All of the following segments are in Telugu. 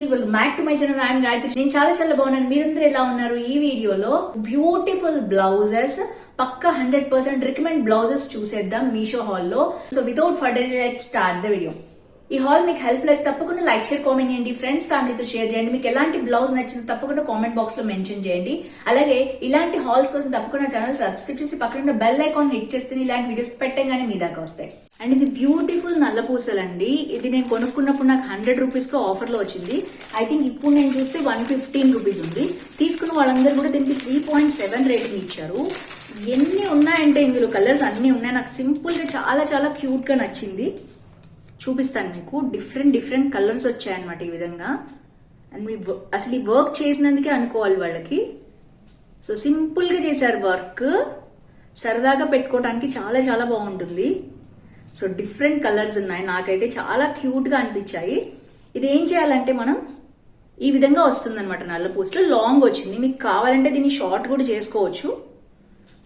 Welcome back to my channel. I'm Gayatri. నేను చాలా బాగున్నాను. మీరందరూ ఎలా ఉన్నారు? ఈ వీడియోలో బ్యూటిఫుల్ బ్లౌజెస్ పక్కా 100% రికమెండ్ బ్లౌజెస్ చూసేద్దాం మీషో హాల్లో. So without further let's start the video. ఈ హాల్ మీకు హెల్ప్ అయితే తప్పకుండా లైక్ షేర్ కామెంట్ చేయండి, ఫ్రెండ్స్ ఫ్యామిలీతో షేర్ చేయండి. మీకు ఎలాంటి బ్లౌజ్ నచ్చిందో తప్పకుండా కామెంట్ బాక్స్ లో మెన్షన్ చేయండి. అలాగే ఇలాంటి హాల్స్ కోసం తప్పకుండా ఛానల్ సబ్స్క్రైబ్ చేసి పక్కన బెల్ ఐకాన్ హిట్ చేస్తే ఇలాంటి వీడియోస్ పెట్టగానే మీ దాకా వస్తాయి. అండ్ ఇది బ్యూటిఫుల్ నల్ల పూసలు అండి. ఇది నేను కొనుక్కున్నప్పుడు నాకు 100 రూపీస్ కి ఆఫర్ లో వచ్చింది. ఐ థింక్ ఇప్పుడు నేను చూస్తే 115 రూపీస్ ఉంది. తీసుకున్న వాళ్ళందరూ కూడా దీనికి 3.7 రేటింగ్ ఇచ్చారు. ఎన్ని ఉన్నాయంటే ఇందులో కలర్స్ అన్ని ఉన్నాయి. నాకు సింపుల్ గా చాలా క్యూట్ గా నచ్చింది. చూపిస్తాను మీకు. డిఫరెంట్ కలర్స్ వచ్చాయన్నమాట ఈ విధంగా. అండ్ మీ అసలు ఈ వర్క్ చేసినందుకే అనుకోవాలి వాళ్ళకి. సో సింపుల్ గా చేశారు వర్క్. సరదాగా పెట్టుకోవడానికి చాలా బాగుంటుంది. సో డిఫరెంట్ కలర్స్ ఉన్నాయి. నాకైతే చాలా క్యూట్ గా అనిపించాయి. ఇది ఏం చేయాలంటే మనం ఈ విధంగా వస్తుంది అనమాట. నల్ల పూసలో లాంగ్ వచ్చింది. మీకు కావాలంటే దీన్ని షార్ట్ కూడా చేసుకోవచ్చు.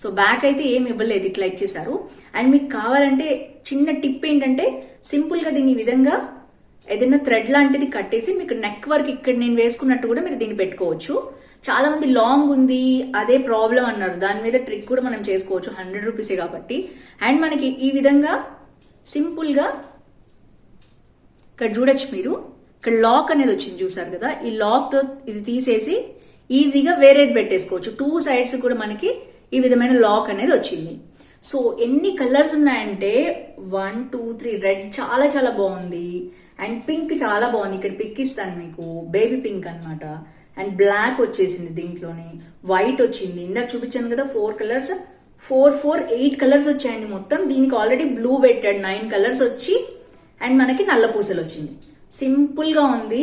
సో బ్యాక్ అయితే ఏం ఇవ్వలేదు, ఇట్లా ఇచ్చేసారు. అండ్ మీకు కావాలంటే చిన్న టిప్ ఏంటంటే సింపుల్ గా దీని విధంగా ఏదైనా థ్రెడ్ లాంటిది కట్టేసి మీకు నెక్ వర్క్ ఇక్కడ నేను వేసుకున్నట్టు కూడా మీరు దీన్ని పెట్టుకోవచ్చు. చాలా మంది లాంగ్ ఉంది అదే ప్రాబ్లం అన్నారు. దాని మీద ట్రిక్ కూడా మనం చేసుకోవచ్చు. 100 రూపీసే కాబట్టి. అండ్ మనకి ఈ విధంగా సింపుల్ గా ఇక్కడ చూడొచ్చు మీరు. ఇక్కడ లాక్ అనేది వచ్చింది చూసారు కదా. ఈ లాక్ తో ఇది తీసేసి ఈజీగా వేరేది పెట్టేసుకోవచ్చు. 2 సైడ్స్ కూడా మనకి ఈ విధమైన లాక్ అనేది వచ్చింది. సో ఎన్ని కలర్స్ ఉన్నాయంటే 1 2 3 రెడ్ చాలా బాగుంది. అండ్ పింక్ చాలా బాగుంది. ఇక్కడ పిక్ ఇస్తాను మీకు. బేబీ పింక్ అన్నమాట. అండ్ బ్లాక్ వచ్చేసింది దీంట్లోనే. వైట్ వచ్చింది. ఇందాక చూపించాను కదా 4 కలర్స్. 8 కలర్స్ వచ్చాయండి మొత్తం. దీనికి ఆల్రెడీ బ్లూ పెట్టాడు. 9 కలర్స్ వచ్చి అండ్ మనకి నల్ల పూసలు వచ్చింది. సింపుల్ గా ఉంది.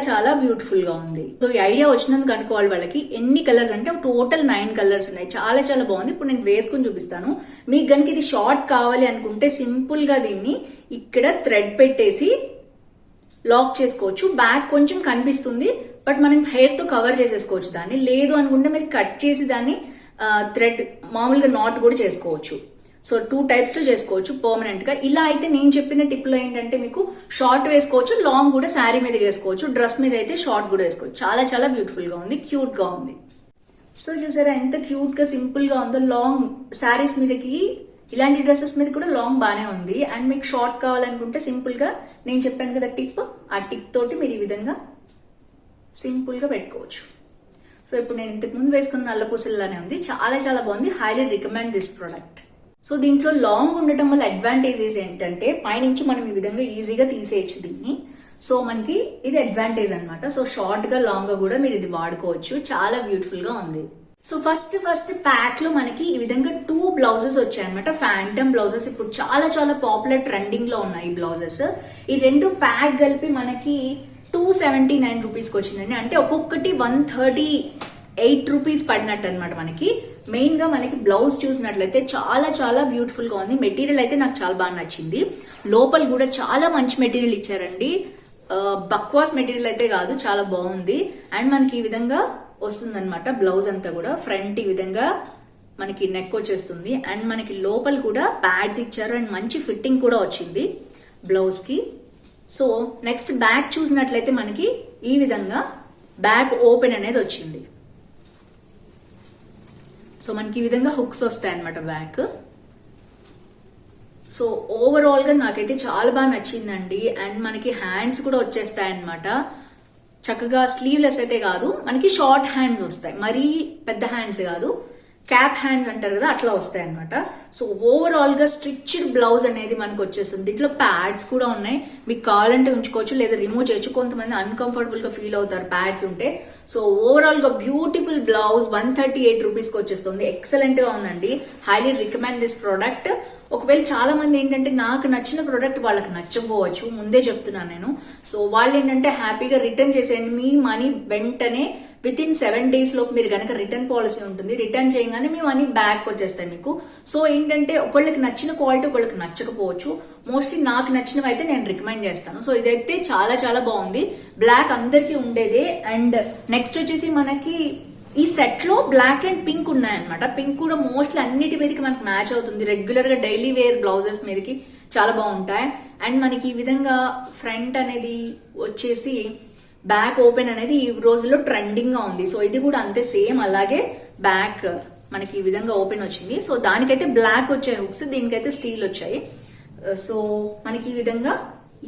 చాలా బ్యూటిఫుల్ గా ఉంది. సో ఈ ఐడియా వచ్చినందుకు అనుకోవాలి వాళ్ళకి. ఎన్ని కలర్స్ అంటే టోటల్ 9 కలర్స్ ఉన్నాయి. చాలా బాగుంది. ఇప్పుడు నేను వేసుకుని చూపిస్తాను. మీకు గనుక ఇది షార్ట్ కావాలి అనుకుంటే సింపుల్ గా దీన్ని ఇక్కడ థ్రెడ్ పెట్టేసి లాక్ చేసుకోవచ్చు. బ్యాక్ కొంచెం కనిపిస్తుంది బట్ మనం హెయిర్ తో కవర్ చేసేసుకోవచ్చు దాన్ని. లేదు అనుకుంటే మీరు కట్ చేసి దాన్ని థ్రెడ్ మామూలుగా నాట్ కూడా చేసుకోవచ్చు. సో 2 టైప్స్ లో చేసుకోవచ్చు పర్మనెంట్ గా. ఇలా అయితే నేను చెప్పిన టిప్ లో ఏంటంటే మీకు షార్ట్ వేసుకోవచ్చు, లాంగ్ కూడా శారీ మీద వేసుకోవచ్చు. డ్రెస్ మీద అయితే షార్ట్ కూడా వేసుకోవచ్చు. చాలా బ్యూటిఫుల్ గా ఉంది, క్యూట్ గా ఉంది. సో చూసారా ఎంత క్యూట్ గా సింపుల్ గా ఉందో. లాంగ్ శారీస్ మీదకి ఇలాంటి డ్రెస్సెస్ మీద కూడా లాంగ్ బానే ఉంది. అండ్ మీకు షార్ట్ కావాలనుకుంటే సింపుల్ గా నేను చెప్పాను కదా టిప్, ఆ టిప్ తోటి మీరు ఈ విధంగా సింపుల్ గా పెట్టుకోవచ్చు. సో ఇప్పుడు నేను ఇంతకు ముందు వేసుకున్న నల్ల పూసల్లానే ఉంది. చాలా బాగుంది. Highly recommend this product. So దీంట్లో లాంగ్ ఉండటం వల్ల అడ్వాంటేజెస్ ఏంటంటే పైనుంచి మనం ఈ విధంగా ఈజీగా తీసేయచ్చు దీన్ని. సో మనకి ఇది అడ్వాంటేజ్ అనమాట. సో షార్ట్ గా లాంగ్ గా కూడా మీరు ఇది వాడుకోవచ్చు. చాలా బ్యూటిఫుల్ గా ఉంది. సో ఫస్ట్ ప్యాక్ లో మనకి ఈ విధంగా 2 బ్లౌజెస్ వచ్చాయన్నమాట. ఫ్యాంటమ్ బ్లౌజెస్ ఇప్పుడు చాలా పాపులర్ ట్రెండింగ్ లో ఉన్నాయి ఈ బ్లౌజెస్. ఈ 2 ప్యాక్ కలిపి మనకి 279 రూపీస్ కి వచ్చిందండి. అంటే ఒక్కొక్కటి 138 రూపీస్ పడినట్టు అనమాట మనకి. మెయిన్ గా మనకి బ్లౌజ్ చూసినట్లయితే చాలా బ్యూటిఫుల్ గా ఉంది. మెటీరియల్ అయితే నాకు చాలా బాగా నచ్చింది. లోపల కూడా చాలా మంచి మెటీరియల్ ఇచ్చారండి. బక్వాస్ మెటీరియల్ అయితే కాదు, చాలా బాగుంది. అండ్ మనకి ఈ విధంగా వస్తుంది అనమాట బ్లౌజ్ అంతా కూడా. ఫ్రంట్ ఈ విధంగా మనకి నెక్ వచ్చేస్తుంది. అండ్ మనకి లోపల కూడా ప్యాడ్స్ ఇచ్చారు. అండ్ మంచి ఫిట్టింగ్ కూడా వచ్చింది బ్లౌజ్ కి. సో నెక్స్ట్ బ్యాక్ చూసినట్లయితే మనకి ఈ విధంగా బ్యాక్ ఓపెన్ అనేది వచ్చింది. సో మనకి ఈ విధంగా హుక్స్ వస్తాయి అనమాట బ్యాక్. సో ఓవరాల్ గా నాకైతే చాలా బాగా నచ్చిందండి. అండ్ మనకి హ్యాండ్స్ కూడా వచ్చేస్తాయి అనమాట. చక్కగా స్లీవ్లెస్ అయితే కాదు, మనకి షార్ట్ హ్యాండ్స్ వస్తాయి. మరీ పెద్ద హ్యాండ్స్ కాదు, క్యాప్ హ్యాండ్స్ అంటారు కదా, అట్లా వస్తాయి అనమాట. సో ఓవరాల్ గా స్ట్రిచ్డ్ బ్లౌజ్ అనేది మనకు వచ్చేస్తుంది. దీంట్లో ప్యాడ్స్ కూడా ఉన్నాయి. మీకు కావాలంటే ఉంచుకోవచ్చు, లేదా రిమూవ్ చేయొచ్చు. కొంతమంది అన్కంఫర్టబుల్ గా ఫీల్ అవుతారు ప్యాడ్స్ ఉంటే. సో ఓవరాల్ గా బ్యూటిఫుల్ బ్లౌజ్ 138 రూపీస్ కి వచ్చేస్తుంది. ఎక్సలెంట్ గా ఉందండి. Highly recommend this product. ఒకవేళ చాలా మంది ఏంటంటే నాకు నచ్చిన ప్రోడక్ట్ వాళ్ళకి నచ్చకపోవచ్చు, ముందే చెప్తున్నాను నేను. సో వాళ్ళు ఏంటంటే హ్యాపీగా రిటర్న్ చేసేయండి. మీ మనీ వెంటనే విత్ ఇన్ 7 days లోపు మీరు కనుక రిటర్న్ పాలసీ ఉంటుంది. రిటర్న్ చేయగానే మీ మనీ బ్యాక్ వచ్చేస్తాయి మీకు. సో ఏంటంటే ఒకళ్ళకి నచ్చిన క్వాలిటీ ఒకళ్ళకి నచ్చకపోవచ్చు. మోస్ట్లీ నాకు నచ్చినవి అయితే నేను రికమెండ్ చేస్తాను. సో ఇదైతే చాలా బాగుంది. బ్లాక్ అందరికీ ఉండేదే. అండ్ నెక్స్ట్ వచ్చేసి మనకి ఈ సెట్ లో బ్లాక్ అండ్ పింక్ ఉన్నాయన్నమాట. పింక్ కూడా మోస్ట్లీ అన్నిటి మీదకి మనకి మ్యాచ్ అవుతుంది. రెగ్యులర్ గా డైలీ వేర్ బ్లౌజెస్ మీదకి చాలా బాగుంటాయి. అండ్ మనకి ఈ విధంగా ఫ్రంట్ అనేది వచ్చేసి బ్యాక్ ఓపెన్ అనేది ఈ రోజుల్లో ట్రెండింగ్ గా ఉంది. సో ఇది కూడా అంతే సేమ్ అలాగే బ్యాక్ మనకి ఈ విధంగా ఓపెన్ వచ్చింది. సో దానికైతే బ్లాక్ వచ్చాయి హుక్స్, దీనికైతే స్టీల్ వచ్చాయి. సో మనకి ఈ విధంగా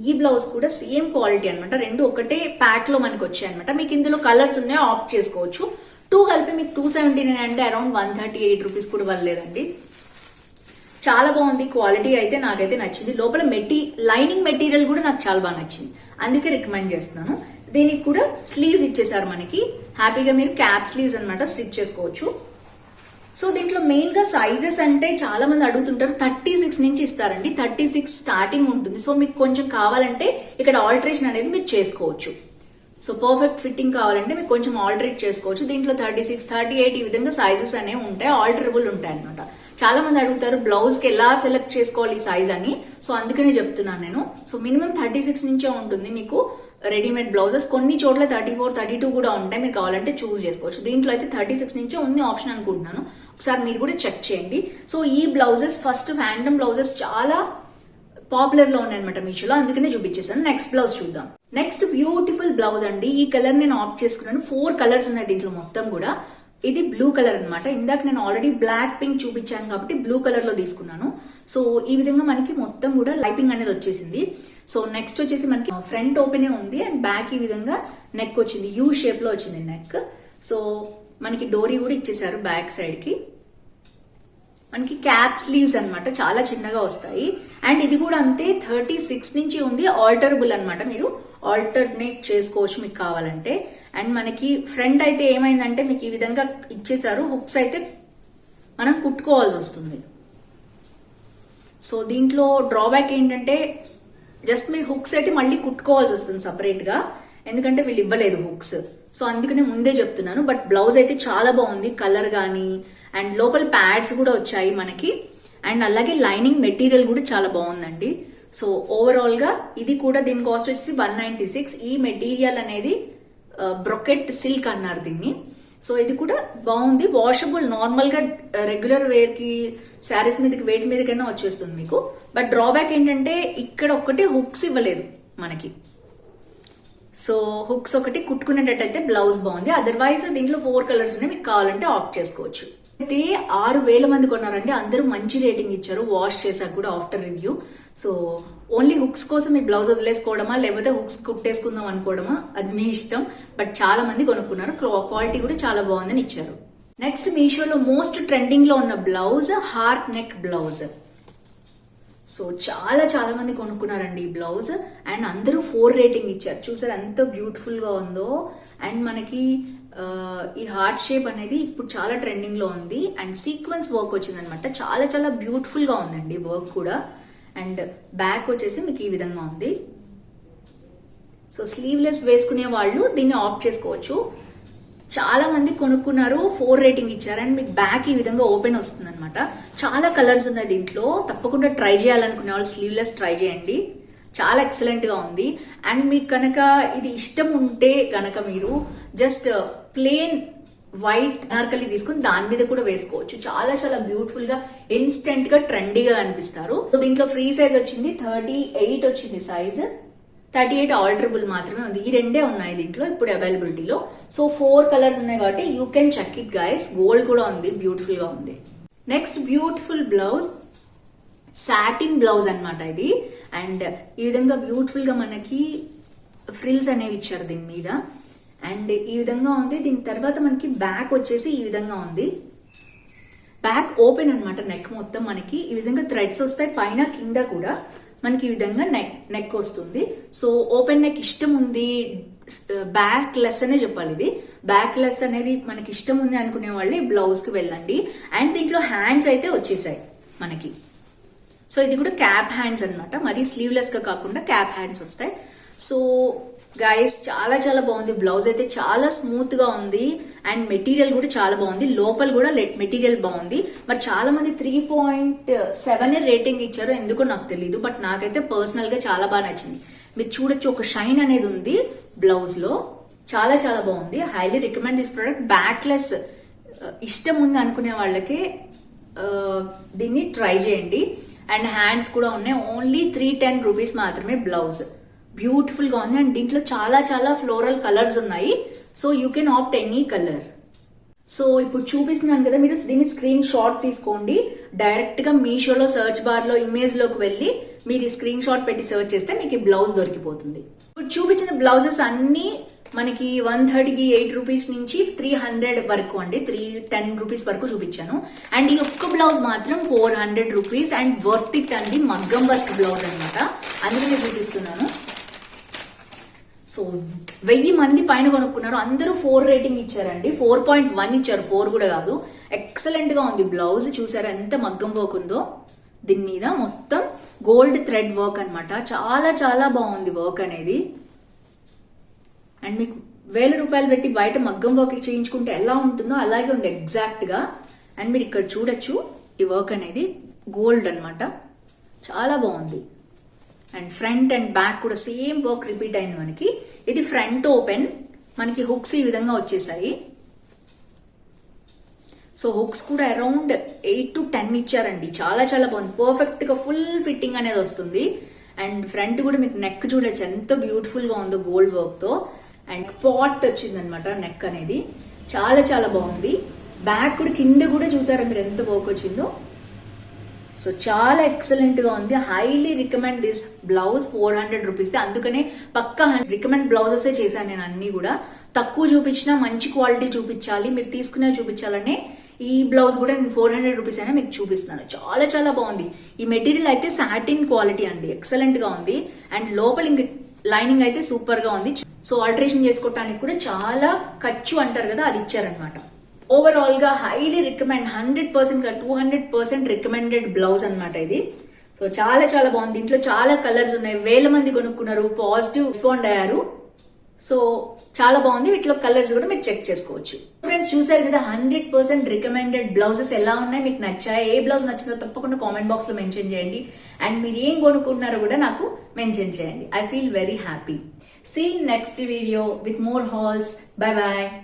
ఈ బ్లౌజ్ కూడా సేమ్ క్వాలిటీ అనమాట, రెండు ఒకటే ప్యాక్ లో మనకి వచ్చాయి అనమాట. మీకు ఇందులో కలర్స్ ఉన్నాయో ఆప్ట్ చేసుకోవచ్చు. 2 కలిపి మీకు 279 అంటే అరౌండ్ 138 రూపీస్ కూడా వల్లేదండి. చాలా బాగుంది క్వాలిటీ అయితే, నాకైతే నచ్చింది. లోపల లైనింగ్ మెటీరియల్ కూడా నాకు చాలా బాగా నచ్చింది, అందుకే రికమెండ్ చేస్తున్నాను. దీనికి కూడా స్లీవ్స్ ఇచ్చేసారు మనకి, హ్యాపీగా మీరు క్యాప్ స్లీవ్స్ అనమాట స్టిచ్ చేసుకోవచ్చు. సో దీంట్లో మెయిన్ గా సైజెస్ అంటే చాలా మంది అడుగుతుంటారు, 36 నుంచి ఇస్తారండి. 36 స్టార్టింగ్ ఉంటుంది. సో మీకు కొంచెం కావాలంటే ఇక్కడ ఆల్టరేషన్ అనేది మీరు చేసుకోవచ్చు. సో పర్ఫెక్ట్ ఫిట్టింగ్ కావాలంటే మీకు కొంచెం ఆల్టరేట్ చేసుకోవచ్చు. దీంట్లో 36, 38 ఈ విధంగా సైజెస్ అనేవి ఉంటాయి, ఆల్టరబుల్ ఉంటాయి అనమాట. చాలా మంది అడుగుతారు బ్లౌజ్ కి ఎలా సెలెక్ట్ చేసుకోవాలి ఈ సైజ్ అని, సో అందుకనే చెప్తున్నాను నేను. సో మినిమం 36 నుంచే ఉంటుంది మీకు రెడీమేడ్ బ్లౌజెస్. కొన్ని చోట్ల 34, 32 కూడా ఉంటాయి, మీరు కావాలంటే చూస్ చేసుకోవచ్చు. దీంట్లో అయితే 36 నుంచే ఉంది ఆప్షన్ అనుకుంటున్నాను, ఒకసారి మీరు కూడా చెక్ చేయండి. సో ఈ బ్లౌజెస్ ఫస్ట్ ఫ్యాంటమ్ బ్లౌజెస్ చాలా పాపులర్ లో ఉన్నాయి అనమాట మీషోలో, అందుకనే చూపించేసాను. నెక్స్ట్ బ్లౌజ్ చూద్దాం. నెక్స్ట్ బ్యూటిఫుల్ బ్లౌజ్ అండి. ఈ కలర్ నేను ఆప్ట్ చేసుకున్నాను. 4 కలర్స్ ఉన్నాయి దీంట్లో మొత్తం కూడా. ఇది బ్లూ కలర్ అనమాట. ఇందాక నేను ఆల్రెడీ బ్లాక్ పింక్ చూపించాను కాబట్టి బ్లూ కలర్ లో తీసుకున్నాను. సో ఈ విధంగా మనకి మొత్తం కూడా లైపింగ్ అనేది వచ్చేసింది. సో నెక్స్ట్ వచ్చేసి మనకి ఫ్రంట్ ఓపెనే ఉంది అండ్ బ్యాక్ ఈ విధంగా నెక్ వచ్చింది, యూ షేప్ లో వచ్చింది నెక్. సో మనకి డోరీ కూడా ఇచ్చేసారు బ్యాక్ సైడ్ కి. మనకి క్యాప్ స్లీవ్స్ అనమాట, చాలా చిన్నగా వస్తాయి. అండ్ ఇది కూడా అంతే 36 నుంచి ఉంది, ఆల్టరబుల్ అనమాట, మీరు ఆల్టర్నేట్ చేసుకోవచ్చు మీకు కావాలంటే. అండ్ మనకి ఫ్రంట్ అయితే ఏమైందంటే మీకు ఈ విధంగా ఇచ్చేసారు, హుక్స్ అయితే మనం కుట్టుకోవాల్సి వస్తుంది. సో దీంట్లో డ్రాబ్యాక్ ఏంటంటే జస్ట్ మీరు హుక్స్ అయితే మళ్ళీ కుట్టుకోవాల్సి వస్తుంది సపరేట్ గా, ఎందుకంటే వీళ్ళు ఇవ్వలేదు హుక్స్. సో అందుకనే ముందే చెప్తున్నాను. బట్ బ్లౌజ్ అయితే చాలా బాగుంది, కలర్ గానీ అండ్ లోపల ప్యాడ్స్ కూడా వచ్చాయి మనకి. అండ్ అలాగే లైనింగ్ మెటీరియల్ కూడా చాలా బాగుందండి. సో ఓవరాల్ గా ఇది కూడా దీని కాస్ట్ వచ్చేసి 196. ఈ మెటీరియల్ అనేది బ్రొకెట్ సిల్క్ అన్నారు దీన్ని. సో ఇది కూడా బాగుంది, వాషబుల్, నార్మల్ గా రెగ్యులర్ వేర్ కి శారీస్ మీదకి వేటి మీదకైనా వచ్చేస్తుంది మీకు. బట్ డ్రాబ్యాక్ ఏంటంటే ఇక్కడ ఒక్కటే హుక్స్ ఇవ్వలేదు మనకి. సో హుక్స్ ఒకటి కుట్టుకునేటట్టయితే బ్లౌజ్ బాగుంది. అదర్వైజ్ దీంట్లో 4 కలర్స్ ఉన్నాయి, మీకు కావాలంటే ఆప్ట్ చేసుకోవచ్చు. అయితే 6,000 మంది కొన్నారంటే అందరూ మంచి రేటింగ్ ఇచ్చారు, వాష్ చేశాక కూడా after review. So only hooks కోసం ఈ బ్లౌజ్ వదిలేసుకోవడమా లేకపోతే హుక్స్ కుట్టేసుకుందాం అనుకోవడమా అది మీ ఇష్టం. బట్ చాలా మంది కొనుక్కున్నారు, క్వాలిటీ కూడా చాలా బాగుందని ఇచ్చారు. నెక్స్ట్ మీషోలో మోస్ట్ ట్రెండింగ్ లో ఉన్న blouse heart neck blouse. So చాలా చాలా మంది కొనుక్కున్నారండి ఈ బ్లౌజ్ అండ్ అందరూ 4 రేటింగ్ ఇచ్చారు. చూసారు ఎంత బ్యూటిఫుల్ గా ఉందో. అండ్ మనకి ఈ హార్ట్ షేప్ అనేది ఇప్పుడు చాలా ట్రెండింగ్ లో ఉంది అండ్ సీక్వెన్స్ వర్క్ వచ్చింది అనమాట, చాలా చాలా బ్యూటిఫుల్ గా ఉందండి వర్క్ కూడా. అండ్ బ్యాక్ వచ్చేసి మీకు ఈ విధంగా ఉంది. సో స్లీవ్లెస్ వేసుకునే వాళ్ళు దీన్ని ఆప్ట్ చేసుకోవచ్చు. చాలా మంది కొనుక్కున్నారు, 4 రేటింగ్ ఇచ్చారు అండ్ మీకు బ్యాక్ ఈ విధంగా ఓపెన్ వస్తుంది అనమాట. చాలా కలర్స్ ఉన్నాయి దీంట్లో, తప్పకుండా ట్రై చేయాలనుకునే వాళ్ళు స్లీవ్లెస్ ట్రై చేయండి, చాలా ఎక్సలెంట్ గా ఉంది. అండ్ మీకు కనుక ఇది ఇష్టం ఉంటే కనుక మీరు జస్ట్ ప్లేన్ వైట్ అనార్కలి తీసుకుని దాని మీద కూడా వేసుకోవచ్చు, చాలా చాలా బ్యూటిఫుల్ గా ఇన్స్టెంట్ గా ట్రెండీగా అనిపిస్తారు. సో దీంట్లో ఫ్రీ సైజ్ వచ్చింది, 38 వచ్చింది సైజ్, 38 ఆల్టరబుల్ మాత్రమే ఉంది. ఈ రెండే ఉన్నాయి దీంట్లో ఇప్పుడు అవైలబిలిటీలో. సో 4 కలర్స్ ఉన్నాయి కాబట్టి you can check it guys. Gold కూడా ఉంది, బ్యూటిఫుల్ గా ఉంది. Next beautiful blouse, satin blouse అన్నమాట ఇది. అండ్ ఈ విధంగా బ్యూటిఫుల్ గా మనకి ఫ్రిల్స్ అనేవి ఇచ్చారు దీని మీద అండ్ ఈ విధంగా ఉంది. దీని తర్వాత మనకి బ్యాక్ వచ్చేసి ఈ విధంగా ఉంది, బ్యాక్ ఓపెన్ అన్నమాట. నెక్ మొత్తం మనకి ఈ విధంగా థ్రెడ్స్ వస్తాయి, పైన కింద కూడా మనకి ఈ విధంగా నెక్ వస్తుంది. సో ఓపెన్ నెక్ ఇష్టం ఉంది, బ్యాక్ లెస్ అనే చెప్పాలి, ఇది బ్యాక్ లెస్ అనేది మనకి ఇష్టం ఉంది అనుకునే వాళ్ళు బ్లౌజ్ కి వెళ్ళండి. అండ్ దీంట్లో హ్యాండ్స్ అయితే వచ్చేసాయి మనకి. సో ఇది కూడా క్యాప్ హ్యాండ్స్ అన్నమాట, మరీ స్లీవ్లెస్ గా కాకుండా క్యాప్ హ్యాండ్స్ వస్తాయి. సో గైస్ చాలా చాలా బాగుంది బ్లౌజ్ అయితే, చాలా స్మూత్ గా ఉంది అండ్ మెటీరియల్ కూడా చాలా బాగుంది, లోపల కూడా మెటీరియల్ బాగుంది. మరి చాలా మంది 3.7 రేటింగ్ ఇచ్చారు, ఎందుకో నాకు తెలియదు, బట్ నాకైతే పర్సనల్ గా చాలా బాగా నచ్చింది. మీరు చూడొచ్చు ఒక షైన్ అనేది ఉంది బ్లౌజ్ లో, చాలా చాలా బాగుంది. Highly recommend this product. Backless ఇష్టం ఉంది అనుకునే వాళ్ళకి దీన్ని ట్రై చేయండి. అండ్ హ్యాండ్స్ కూడా ఉన్నాయి, ఓన్లీ 310 రూపీస్ మాత్రమే బ్లౌజ్. బ్యూటిఫుల్ గా ఉంది. అండ్ దీంట్లో చాలా చాలా ఫ్లోరల్ కలర్స్ ఉన్నాయి. So you can opt any colour. So ఇప్పుడు చూపిస్తున్నాను కదా, మీరు దీన్ని స్క్రీన్ షాట్ తీసుకోండి. డైరెక్ట్ గా మీషోలో సర్చ్ బార్ లో ఇమేజ్ లోకి వెళ్ళి మీరు ఈ స్క్రీన్ షాట్ పెట్టి సర్చ్ చేస్తే మీకు ఈ బ్లౌజ్ దొరికిపోతుంది. ఇప్పుడు చూపించిన బ్లౌజెస్ అన్ని మనకి 130కి 8 రూపీస్ నుంచి 300 వరకు అండి, 310 రూపీస్ వరకు చూపించాను. అండ్ ఈ ఒక్క బ్లౌజ్ మాత్రం 400 రూపీస్ అండ్ వర్త్ ఇట్ అండి. మగ్గం వర్క్ బ్లౌజ్ అనమాట, అందుకనే చూపిస్తున్నాను. సో 1000 మంది పైన కొనుక్కున్నారు, అందరూ 4 రేటింగ్ ఇచ్చారండి. 4.1 ఇచ్చారు, 4 కూడా కాదు. ఎక్సలెంట్ గా ఉంది బ్లౌజ్. చూసారా ఎంత మగ్గం వర్క్ ఉందో. దీని మీద మొత్తం గోల్డ్ థ్రెడ్ వర్క్ అన్నమాట. చాలా చాలా బాగుంది వర్క్ అనేది. అండ్ మీకు 1000 రూపాయలు పెట్టి బయట మగ్గం వర్క్ చేయించుకుంటే ఎలా ఉంటుందో అలాగే ఉంది ఎగ్జాక్ట్ గా. అండ్ మీరు ఇక్కడ చూడొచ్చు ఈ వర్క్ అనేది గోల్డ్ అన్నమాట, చాలా బాగుంది. అండ్ ఫ్రంట్ అండ్ బ్యాక్ కూడా సేమ్ వర్క్ రిపీట్ అయింది మనకి. ఇది ఫ్రంట్ ఓపెన్, మనకి హుక్స్ ఈ విధంగా వచ్చేసాయి. సో హుక్స్ కూడా అరౌండ్ 8 to 10 ఇచ్చారండి. చాలా చాలా బాగుంది, పర్ఫెక్ట్ గా ఫుల్ ఫిట్టింగ్ అనేది వస్తుంది. అండ్ ఫ్రంట్ కూడా మీకు నెక్ చూడొచ్చు ఎంత బ్యూటిఫుల్ గా ఉందో గోల్డ్ వర్క్ తో. అండ్ పాట్ వచ్చింది అనమాట నెక్ అనేది, చాలా చాలా బాగుంది. బ్యాక్ కూడా కింద కూడా చూసారా మీరు ఎంత వర్క్ వచ్చిందో. సో చాలా ఎక్సలెంట్ గా ఉంది. Highly recommend this blouse. 400 rupees, అందుకనే పక్కా రికమెండ్ బ్లౌజెస్ చేశాను నేను. అన్ని కూడా తక్కువ చూపించినా మంచి క్వాలిటీ చూపించాలి, మీరు తీసుకునే చూపించాలనే ఈ బ్లౌజ్ కూడా నేను 400 రూపీస్ అయినా మీకు చూపిస్తున్నాను. చాలా చాలా బాగుంది. ఈ మెటీరియల్ అయితే సాటిన్ క్వాలిటీ అండి, ఎక్సలెంట్ గా ఉంది. అండ్ లోపల ఇంక లైనింగ్ అయితే సూపర్ గా ఉంది. సో ఆల్టరేషన్ చేసుకోవడానికి కూడా చాలా ఖర్చు అంటారు కదా, అది ఇచ్చారనమాట. ఓవరాల్ గా హైలీ రికమెండ్, 100% 200% రికమెండెడ్ బ్లౌజ్ అనమాట ఇది. సో చాలా చాలా బాగుంది. దీంట్లో చాలా కలర్స్ ఉన్నాయి, 1000 మంది కొనుక్కున్నారు, పాజిటివ్ రెస్పాండ్ అయ్యారు. సో చాలా బాగుంది. వీటిలో కలర్స్ కూడా మీరు చెక్ చేసుకోవచ్చు. ఫ్రెండ్స్ చూసారు కదా 100% రికమెండెడ్ బ్లౌజెస్ ఎలా ఉన్నాయి, మీకు నచ్చాయి? ఏ బ్లౌజ్ నచ్చిందో తప్పకుండా కామెంట్ బాక్స్ లో మెన్షన్ చేయండి. అండ్ మీరు ఏం కొనుక్కుంటున్నారో కూడా నాకు మెన్షన్ చేయండి. I feel very happy. See next video with more hauls. Bye bye.